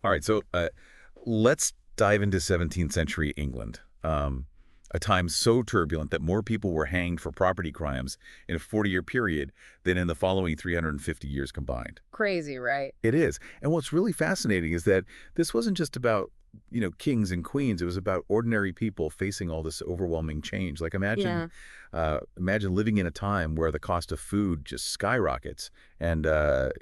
All right, so let's dive into 17th century England, a time so turbulent that more people were hanged for property crimes in a 40-year period than in the following 350 years combined. Crazy, right? It is. And what's really fascinating is that this wasn't just about, kings and queens. It was about ordinary people facing all this overwhelming change. Like Yeah. imagine living in a time where the cost of food just skyrockets and,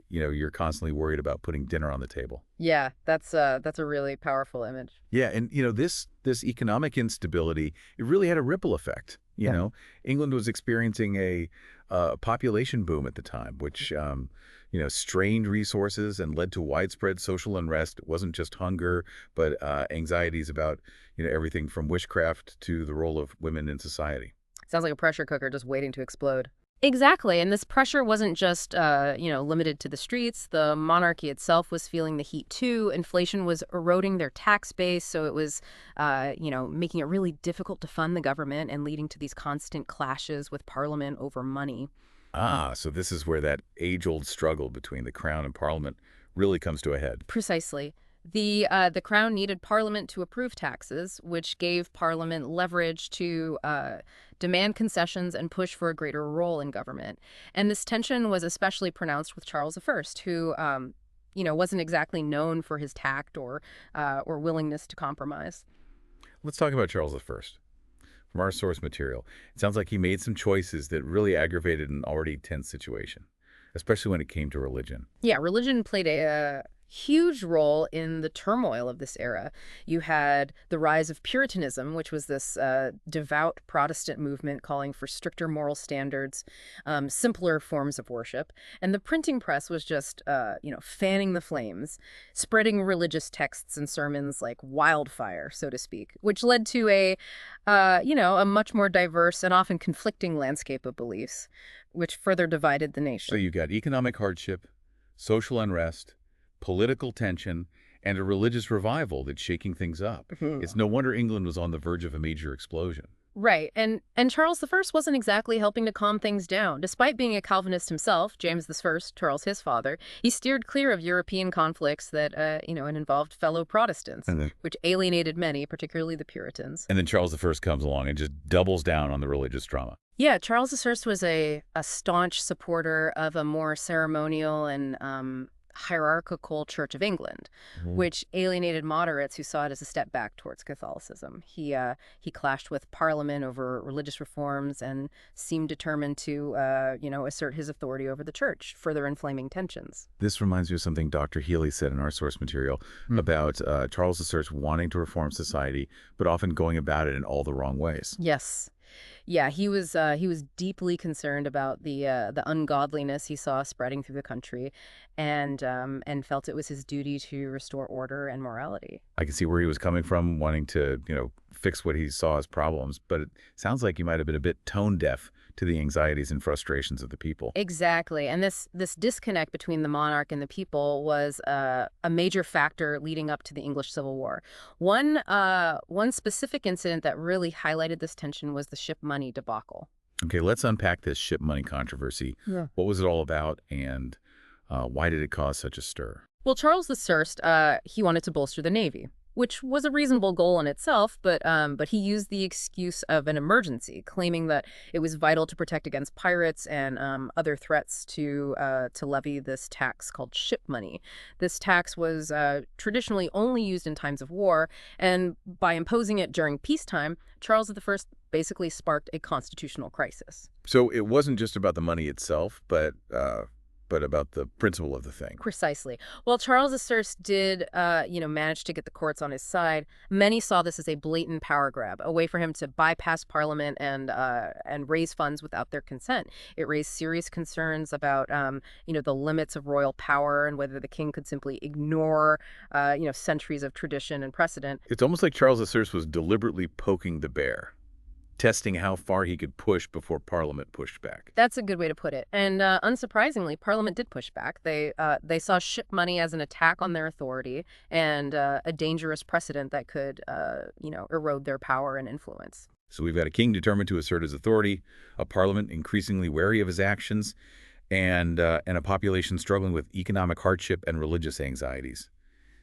you're constantly worried about putting dinner on the table. Yeah, that's a really powerful image. Yeah, and this economic instability, it really had a ripple effect. England was experiencing a population boom at the time, which strained resources and led to widespread social unrest. It wasn't just hunger, but anxieties about everything from witchcraft to the role of women in society. Sounds like a pressure cooker just waiting to explode. Exactly, and this pressure wasn't just, limited to the streets. The monarchy itself was feeling the heat too. Inflation was eroding their tax base, so it was, making it really difficult to fund the government and leading to these constant clashes with Parliament over money. Ah, so this is where that age-old struggle between the crown and parliament really comes to a head. Precisely. The crown needed Parliament to approve taxes, which gave Parliament leverage to demand concessions and push for a greater role in government. And this tension was especially pronounced with Charles I, who, wasn't exactly known for his tact or willingness to compromise. Let's talk about Charles I. From our source material, it sounds like he made some choices that really aggravated an already tense situation, especially when it came to religion. Yeah, religion played a huge role in the turmoil of this era. You had the rise of Puritanism, which was this devout Protestant movement calling for stricter moral standards, simpler forms of worship. And the printing press was just, fanning the flames, spreading religious texts and sermons like wildfire, so to speak, which led to a much more diverse and often conflicting landscape of beliefs, which further divided the So nation. you got economic hardship, social unrest, political tension, and a religious revival that's shaking things up. It's no wonder England was on the verge of a major explosion. Right. And Charles I wasn't exactly helping to calm things down. Despite being a Calvinist himself, James I, Charles his father, he steered clear of European conflicts that and involved fellow Protestants, And then, which alienated many, particularly the Puritans. and then Charles I comes along and just doubles down on the religious drama. Yeah, Charles I was a staunch supporter of a more ceremonial and hierarchical Church of England, Mhm. which alienated moderates who saw it as a step back towards Catholicism. He clashed with Parliament over religious reforms and seemed determined to, assert his authority over the Church, further inflaming tensions. This reminds me of something Dr. Healy said in our source material about Charles I wanting to reform society, but often going about it in all the wrong ways. Yes. Yeah, he was deeply concerned about the ungodliness he saw spreading through the country, and felt it was his duty to restore order and morality. I can see where he was coming from, wanting to, fix what he saw as problems, but it sounds like he might have been a bit tone deaf to the anxieties and frustrations of the people. Exactly, and this disconnect between the monarch and the people was a major factor leading up to the English Civil War. One specific incident that really highlighted this tension was the ship money debacle. Okay, let's unpack this ship money controversy. Yeah. What was it all about, and why did it cause such a stir? Well, Charles I, he wanted to bolster the Navy, which was a reasonable goal in itself, but he used the excuse of an emergency, claiming that it was vital to protect against pirates and other threats to levy this tax called ship money. This tax was traditionally only used in times of war, and by imposing it during peacetime, Charles I basically sparked a constitutional crisis. So it wasn't just about the money itself, but about the principle of the thing. Precisely. While Charles I did, manage to get the courts on his side, many saw this as a blatant power grab, a way for him to bypass Parliament and raise funds without their consent. It raised serious concerns about, the limits of royal power and whether the king could simply ignore, centuries of tradition and precedent. It's almost like Charles I was deliberately poking the bear, testing how far he could push before Parliament pushed back. That's a good way to put it. And unsurprisingly, Parliament did push back. They saw ship money as an attack on their authority and a dangerous precedent that could, erode their power and influence. So we've got a king determined to assert his authority, a parliament increasingly wary of his actions, and a population struggling with economic hardship and religious anxieties.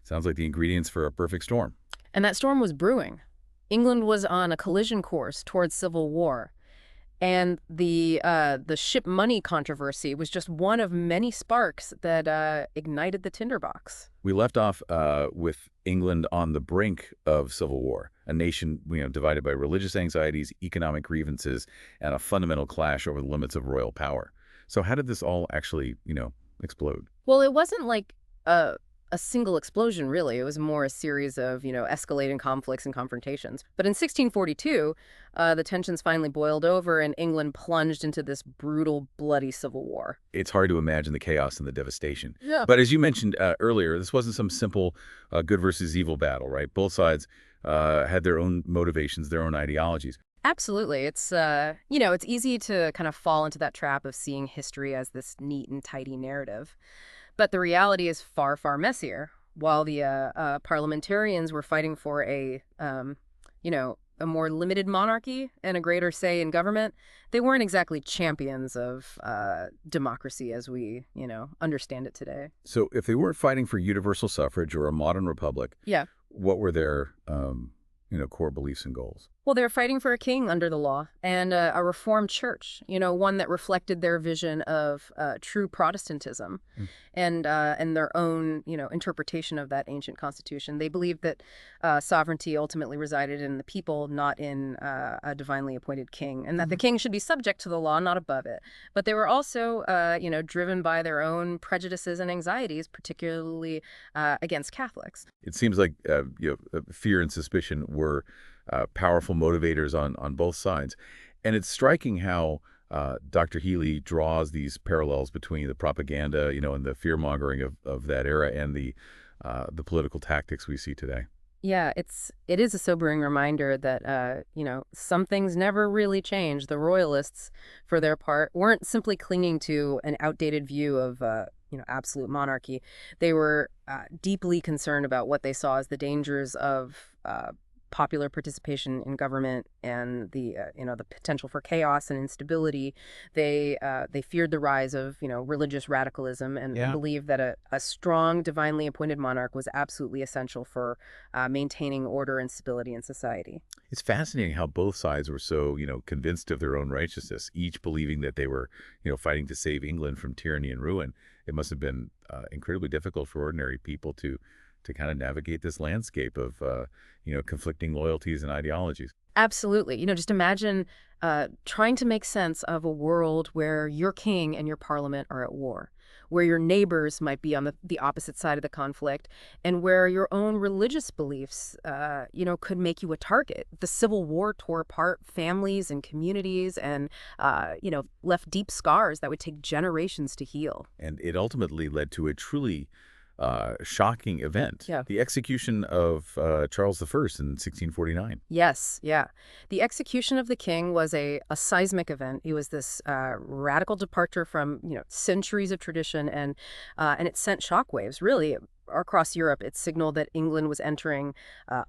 Sounds like the ingredients for a perfect storm. And that storm was brewing. England was on a collision course towards civil war. And the ship money controversy was just one of many sparks that ignited the tinderbox. We left off with England on the brink of civil war, a nation divided by religious anxieties, economic grievances, and a fundamental clash over the limits of royal power. So how did this all actually, explode? Well, it wasn't like a single explosion, really. It was more a series of, escalating conflicts and confrontations. But in 1642, the tensions finally boiled over and England plunged into this brutal, bloody civil war. It's hard to imagine the chaos and the devastation. Yeah. But as you mentioned earlier, this wasn't some simple good versus evil battle, right? Both sides had their own motivations, their own ideologies. Absolutely. It's easy to kind of fall into that trap of seeing history as this neat and tidy narrative. But the reality is far, far messier. While the parliamentarians were fighting for a more limited monarchy and a greater say in government, they weren't exactly champions of democracy as we, understand it today. So if they weren't fighting for universal suffrage or a modern republic, Yeah. what were their, core beliefs and goals? Well, they're fighting for a king under the law and a reformed church, one that reflected their vision of true Protestantism and their own, interpretation of that ancient constitution. They believed that sovereignty ultimately resided in the people, not in a divinely appointed king, and that the king should be subject to the law, not above it. But they were also, driven by their own prejudices and anxieties, particularly against Catholics. It seems like fear and suspicion were powerful motivators on both sides. And it's striking how Dr. Healy draws these parallels between the propaganda, and the fear-mongering of that era and the political tactics we see today. Yeah, it is a sobering reminder that some things never really changed. The royalists, for their part, weren't simply clinging to an outdated view of absolute monarchy. They were deeply concerned about what they saw as the dangers of popular participation in government and the potential for chaos and instability. They feared the rise of religious radicalism and believed that a strong divinely appointed monarch was absolutely essential for maintaining order and stability in society. It's fascinating how both sides were so convinced of their own righteousness, each believing that they were fighting to save England from tyranny and ruin. It must have been incredibly difficult for ordinary people to kind of navigate this landscape of, conflicting loyalties and ideologies. Absolutely. Just imagine trying to make sense of a world where your king and your parliament are at war, where your neighbors might be on the opposite side of the conflict, and where your own religious beliefs, could make you a target. The Civil War tore apart families and communities and, left deep scars that would take generations to heal. And it ultimately led to a truly shocking event. Yeah. The execution of Charles I in 1649. Yes, yeah. The execution of the king was a seismic event. It was this radical departure from centuries of tradition, and it sent shockwaves really across Europe. It signaled that England was entering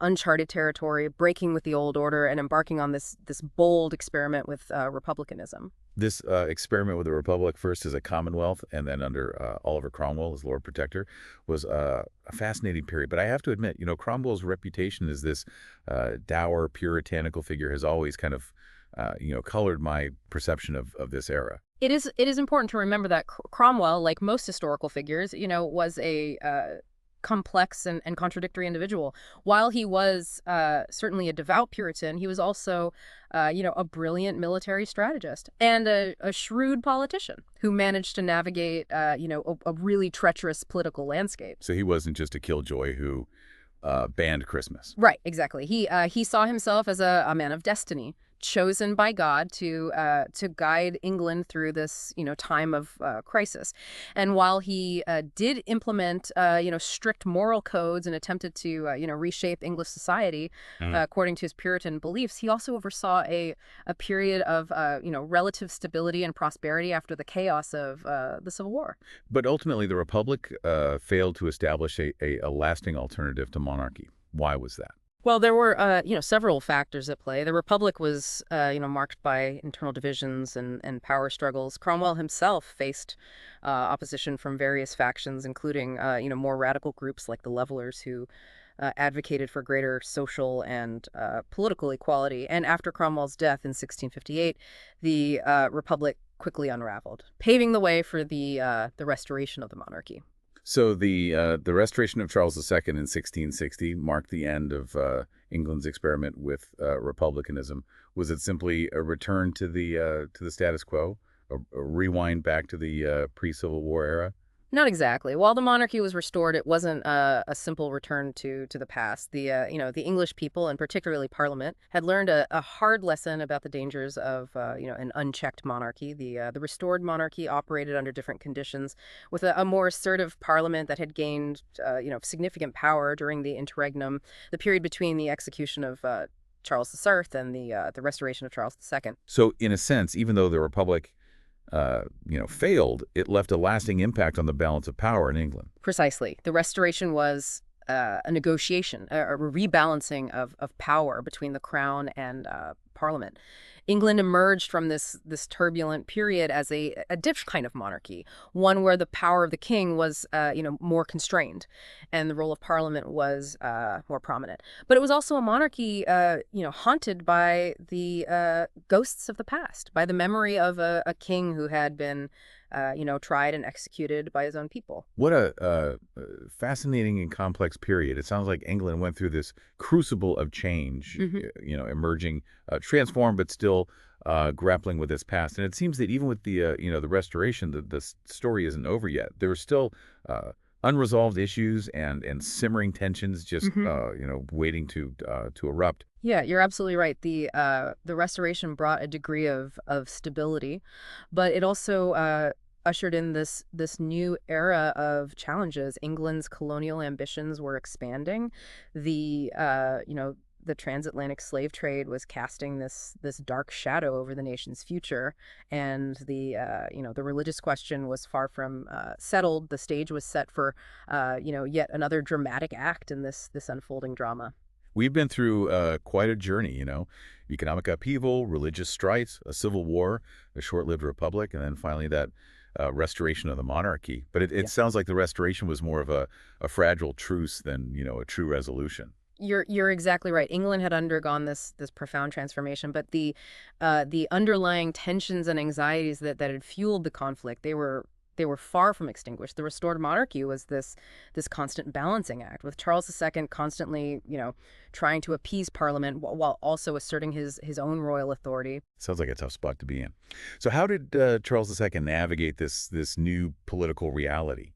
uncharted territory, breaking with the old order, and embarking on this bold experiment with republicanism. This experiment with the Republic, first as a Commonwealth and then under Oliver Cromwell as Lord Protector, was a fascinating period. But I have to admit, Cromwell's reputation as this dour, puritanical figure has always kind of, colored my perception of this era. It is important to remember that Cromwell, like most historical figures, was a complex and contradictory individual. While he was certainly a devout Puritan, he was also, a brilliant military strategist and a shrewd politician who managed to navigate, a really treacherous political landscape. So he wasn't just a killjoy who banned Christmas. Right, exactly. He saw himself as a man of destiny, chosen by God to guide England through this time of crisis. And while he did implement strict moral codes and attempted to reshape English society according to his Puritan beliefs, he also oversaw a period of relative stability and prosperity after the chaos of the Civil War. But ultimately, the Republic failed to establish a lasting alternative to monarchy. Why was that? Well, there were, several factors at play. The Republic was, marked by internal divisions and power struggles. Cromwell himself faced opposition from various factions, including, more radical groups like the Levelers, who advocated for greater social and political equality. And after Cromwell's death in 1658, the Republic quickly unraveled, paving the way for the restoration of the monarchy. So the restoration of Charles II in 1660 marked the end of England's experiment with republicanism. Was it simply a return to the status quo, a rewind back to the pre-Civil War era? Not exactly. While the monarchy was restored, it wasn't a simple return to the past. The English people, and particularly Parliament, had learned a hard lesson about the dangers of, an unchecked monarchy. The restored monarchy operated under different conditions, with a more assertive Parliament that had gained, significant power during the interregnum, the period between the execution of Charles III and the restoration of Charles II. So in a sense, even though the Republic failed, it left a lasting impact on the balance of power in England. Precisely. The restoration was a negotiation, a rebalancing of power between the crown and Parliament. England emerged from this turbulent period as a different kind of monarchy, one where the power of the king was, more constrained, and the role of Parliament was more prominent. But it was also a monarchy, haunted by the ghosts of the past, by the memory of a king who had been, tried and executed by his own people. What a fascinating and complex period. It sounds like England went through this crucible of change, emerging, transformed, but still grappling with its past. And it seems that even with the restoration, the story isn't over yet. There are still unresolved issues and simmering tensions just, waiting to erupt. Yeah, you're absolutely right. The restoration brought a degree of stability, but it also ushered in this new era of challenges. England's colonial ambitions were expanding. The transatlantic slave trade was casting this dark shadow over the nation's future, and the religious question was far from settled. The stage was set for yet another dramatic act in this unfolding drama. We've been through quite a journey, economic upheaval, religious strife, a civil war, a short-lived republic, and then finally that restoration of the monarchy. But it sounds like the restoration was more of a fragile truce than, a true resolution. You're exactly right. England had undergone this profound transformation, but the underlying tensions and anxieties that had fueled the conflict, they were far from extinguished. The restored monarchy was this constant balancing act, with Charles II constantly, trying to appease Parliament while also asserting his own royal authority. Sounds like a tough spot to be in. So how did Charles II navigate this new political reality?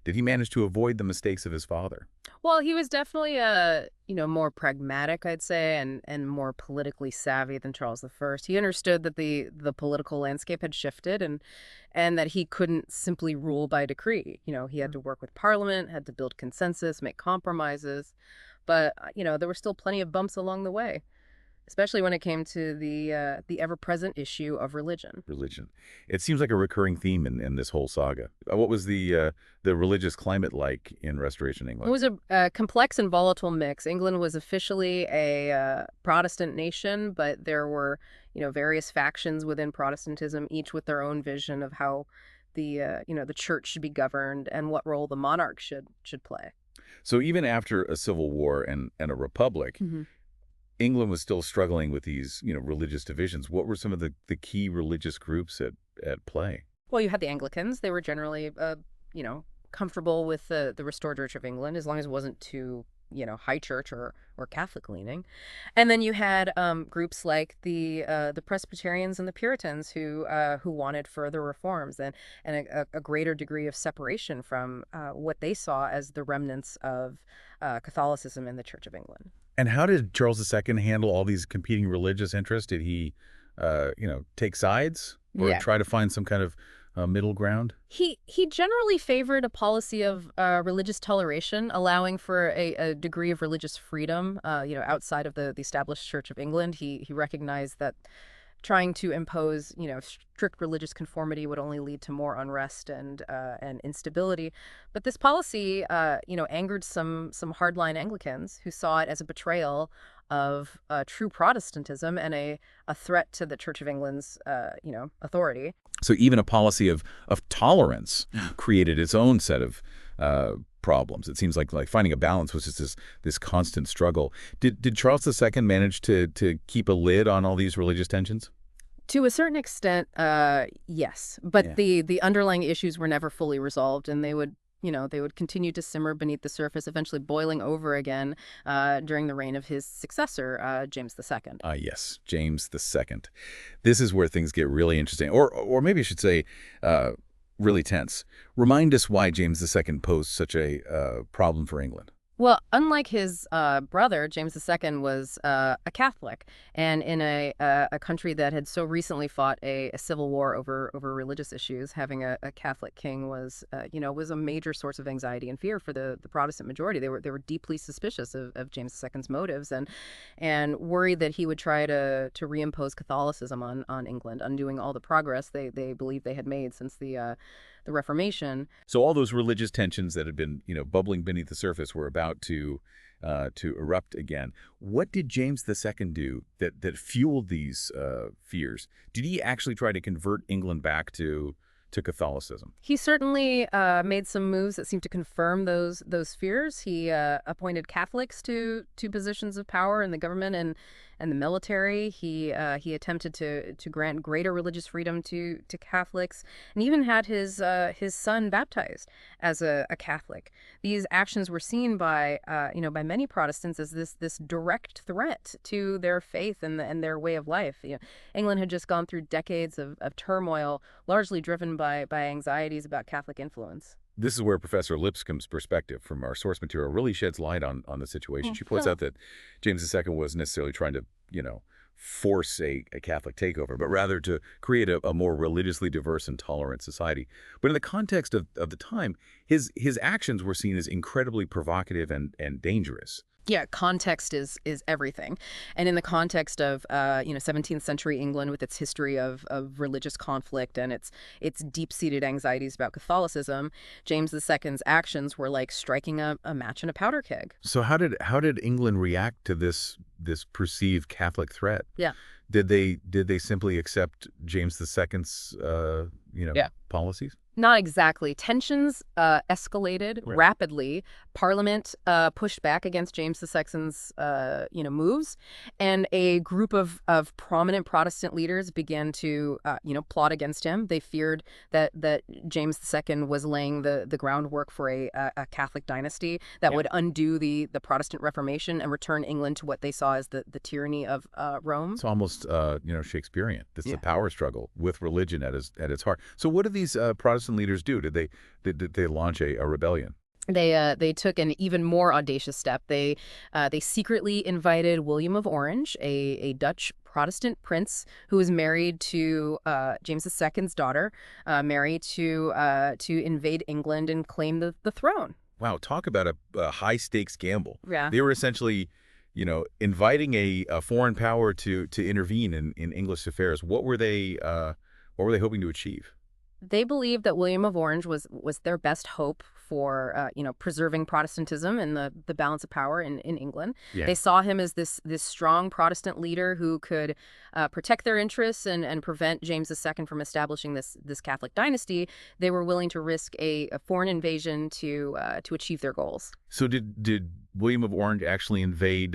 Did he manage to avoid the mistakes of his father? Well, he was definitely more pragmatic, I'd say, and more politically savvy than Charles I. He understood that the political landscape had shifted, and that he couldn't simply rule by decree. He had to work with Parliament, had to build consensus, make compromises. But there were still plenty of bumps along the way, especially when it came to the ever-present issue of religion. Religion. It seems like a recurring theme in this whole saga. What was the religious climate like in Restoration It England? was a complex and volatile mix. England was officially a Protestant nation, but there were, various factions within Protestantism, each with their own vision of how the church should be governed and what role the monarch should play. So even after a civil war and a republic, England was still struggling with these, religious divisions. What were some of the key religious groups at play? Well, you had the Anglicans. They were generally, comfortable with the restored Church of England, as long as it wasn't too, high church or Catholic leaning. And then you had groups like the Presbyterians and the Puritans who wanted further reforms and a greater degree of separation from what they saw as the remnants of Catholicism in the Church of England. And how did Charles II handle all these competing religious interests? Did he, take sides or Yeah. try to find some kind of middle ground? He generally favored a policy of religious toleration, allowing for a degree of religious freedom, outside of the established Church of England. He recognized that trying to impose, strict religious conformity would only lead to more unrest and instability. But this policy, angered some hardline Anglicans who saw it as a betrayal of true Protestantism and a threat to the Church of England's, authority. So even a policy of tolerance created its own set of problems. It seems like finding a balance was just this constant struggle. Did Charles II manage to keep a lid on all these religious tensions? To a certain extent, yes. But the underlying issues were never fully resolved, and they would continue to simmer beneath the surface, eventually boiling over again during the reign of his successor, James II. Yes, James II. This is where things get really interesting, or maybe I should say really tense. Remind us why James II posed such a problem for England. Well, unlike his brother, James II was a Catholic, and in a country that had so recently fought a civil war over religious issues, having a Catholic king was a major source of anxiety and fear for the Protestant majority. They were deeply suspicious of James II's motives and worried that he would try to reimpose Catholicism on England, undoing all the progress they believed they had made since the Reformation. So all those religious tensions that had been, bubbling beneath the surface were about to erupt again. What did James II do that fueled these fears? Did he actually try to convert England back to Catholicism? He certainly made some moves that seemed to confirm those fears. He appointed Catholics to positions of power in the government and the military. He attempted to grant greater religious freedom to Catholics, and even had his son baptized as a Catholic. These actions were seen by many Protestants as this direct threat to their faith and their way of life. England had just gone through decades of turmoil, largely driven by anxieties about Catholic influence. This is where Professor Lipscomb's perspective from our source material really sheds light on the situation. She points out that James II wasn't necessarily trying to, force a Catholic takeover, but rather to create a more religiously diverse and tolerant society. But in the context of the time, his actions were seen as incredibly provocative and dangerous. Yeah, context is everything. And in the context of 17th century England with its history of religious conflict and its deep-seated anxieties about Catholicism, James II's actions were like striking a match in a powder keg. So how did England react to this perceived Catholic threat? Yeah. Did they simply accept James II's policies? Not exactly. Tensions escalated rapidly. Parliament pushed back against James II's moves, and a group of prominent Protestant leaders began to plot against him. They feared that James II was laying the groundwork for a Catholic dynasty that would undo the Protestant Reformation and return England to what they saw as the tyranny of Rome. It's almost Shakespearean. This is a power struggle with religion at its heart. So what did these Protestant leaders do? Did they launch a rebellion? They took an even more audacious step. They secretly invited William of Orange, a Dutch Protestant prince who was married to James II's daughter, Mary, to invade England and claim the throne. Wow, talk about a high stakes gamble. Yeah. They were essentially inviting a foreign power to intervene in English affairs. What were they hoping to achieve? They believed that William of Orange was their best hope for preserving Protestantism and the balance of power in England. Yeah. They saw him as this strong Protestant leader who could protect their interests and prevent James II from establishing this Catholic dynasty. They were willing to risk a foreign invasion to achieve their goals. So did William of Orange actually invade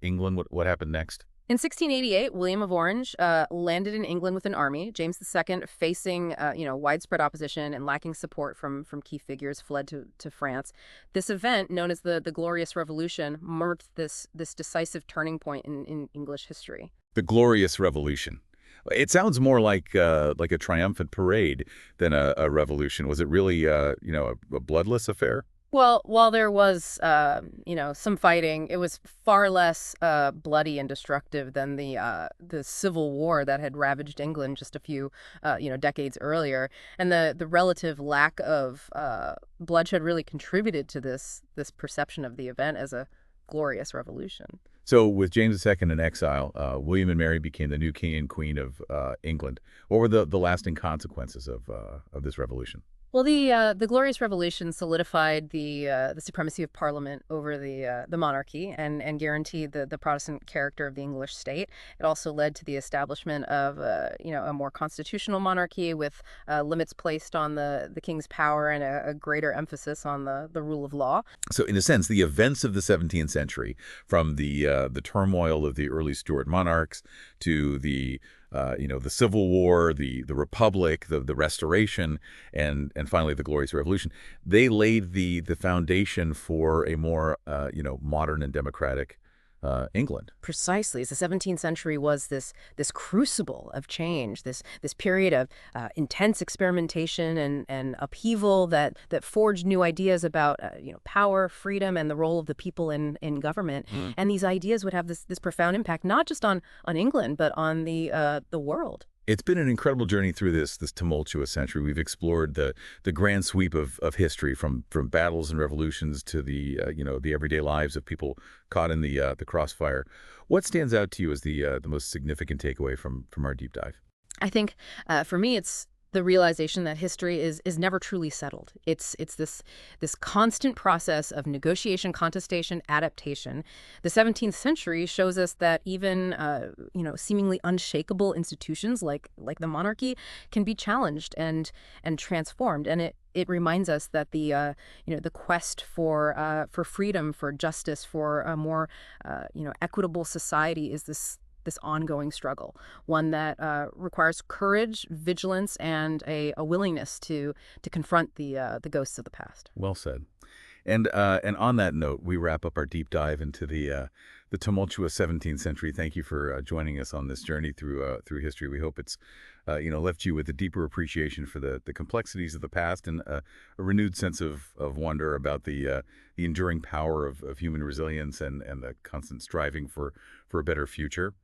England? What happened next? In 1688, William of Orange landed in England with an army. James II, facing widespread opposition and lacking support from key figures, fled to France. This event, known as the Glorious Revolution, marked this decisive turning point in English history. The Glorious Revolution. It sounds more like a triumphant parade than a revolution. Was it really a bloodless affair? Well, while there was, some fighting, it was far less bloody and destructive than the Civil War that had ravaged England just a few, decades earlier. And the relative lack of bloodshed really contributed to this perception of the event as a glorious revolution. So with James II in exile, William and Mary became the new king and queen of England. What were the lasting consequences of this revolution? Well, the Glorious Revolution solidified the supremacy of Parliament over the monarchy and guaranteed the Protestant character of the English state. It also led to the establishment of a more constitutional monarchy with limits placed on the king's power and a greater emphasis on the rule of law. So in a sense, the events of the 17th century, from the turmoil of the early Stuart monarchs to the Civil War, the Republic, the Restoration, and finally the Glorious Revolution, they laid the foundation for a more modern and democratic England. Precisely. The 17th century was this crucible of change, this period of intense experimentation and upheaval that forged new ideas about power, freedom, and the role of the people in government. And these ideas would have this profound impact not just on England but on the world. It's been an incredible journey through this tumultuous century. We've explored the grand sweep of history, from battles and revolutions to the everyday lives of people caught in the crossfire. What stands out to you as the most significant takeaway from our deep dive? I think for me, it's the realization that history is never truly settled. It's this constant process of negotiation, contestation, adaptation. The 17th century shows us that even seemingly unshakable institutions like the monarchy can be challenged and transformed. And it reminds us that the quest for freedom, for justice, for a more equitable society is this ongoing struggle, one that requires courage, vigilance, and a willingness to confront the ghosts of the past. Well said. And on that note, we wrap up our deep dive into the tumultuous 17th century. Thank you for joining us on this journey through history. We hope it's left you with a deeper appreciation for the complexities of the past and a renewed sense of wonder about the enduring power of human resilience and the constant striving for a better future.